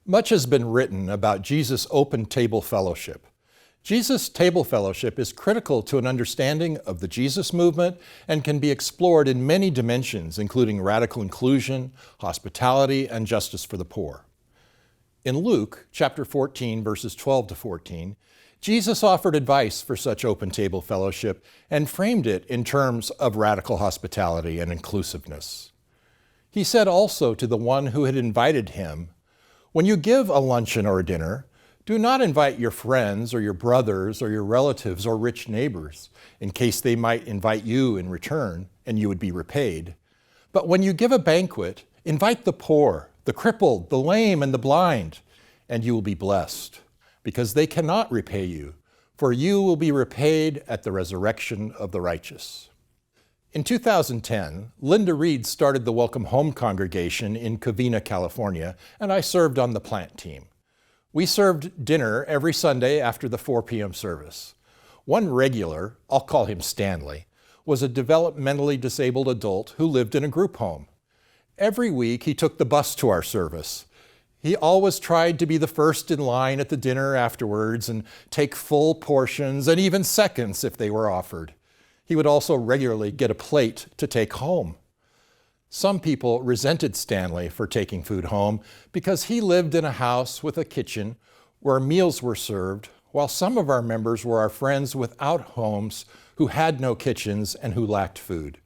Much has been written about Jesus' open table fellowship. Jesus' table fellowship is critical to an understanding of the Jesus movement and can be explored in many dimensions, including radical inclusion, hospitality, and justice for the poor. In Luke chapter 14, verses 12 to 14, Jesus offered advice for such open table fellowship and framed it in terms of radical hospitality and inclusiveness. He said also to the one who had invited him, "When you give a luncheon or a dinner, do not invite your friends or your brothers or your relatives or rich neighbors, in case they might invite you in return and you would be repaid. But when you give a banquet, invite the poor, the crippled, the lame, and the blind, and you will be blessed, because they cannot repay you, for you will be repaid at the resurrection of the righteous." In 2010, Linda Reed started the Welcome Home congregation in Covina, California, and I served on the plant team. We served dinner every Sunday after the 4 p.m. service. One regular, I'll call him Stanley, was a developmentally disabled adult who lived in a group home. Every week, he took the bus to our service. He always tried to be the first in line at the dinner afterwards and take full portions and even seconds if they were offered. He would also regularly get a plate to take home. Some people resented Stanley for taking food home because he lived in a house with a kitchen where meals were served, while some of our members were our friends without homes who had no kitchens and who lacked food.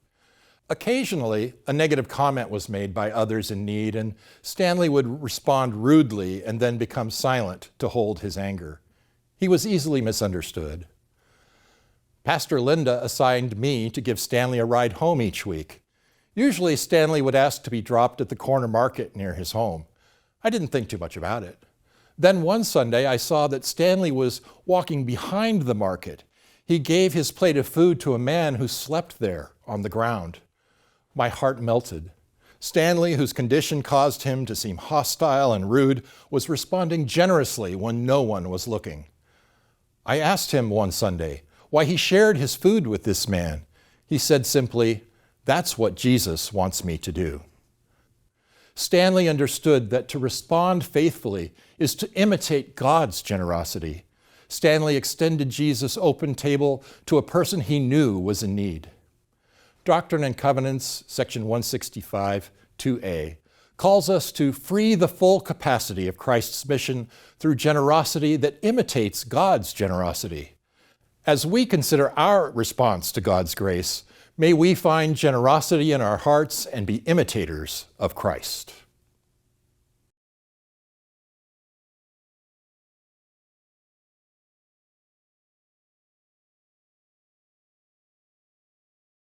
Occasionally, a negative comment was made by others in need, and Stanley would respond rudely and then become silent to hold his anger. He was easily misunderstood. Pastor Linda assigned me to give Stanley a ride home each week. Usually, Stanley would ask to be dropped at the corner market near his home. I didn't think too much about it. Then one Sunday, I saw that Stanley was walking behind the market. He gave his plate of food to a man who slept there on the ground. My heart melted. Stanley, whose condition caused him to seem hostile and rude, was responding generously when no one was looking. I asked him one Sunday why he shared his food with this man. He said simply, "That's what Jesus wants me to do." Stanley understood that to respond faithfully is to imitate God's generosity. Stanley extended Jesus' open table to a person he knew was in need. Doctrine and Covenants, section 165, 2a, calls us to free the full capacity of Christ's mission through generosity that imitates God's generosity. As we consider our response to God's grace, may we find generosity in our hearts and be imitators of Christ.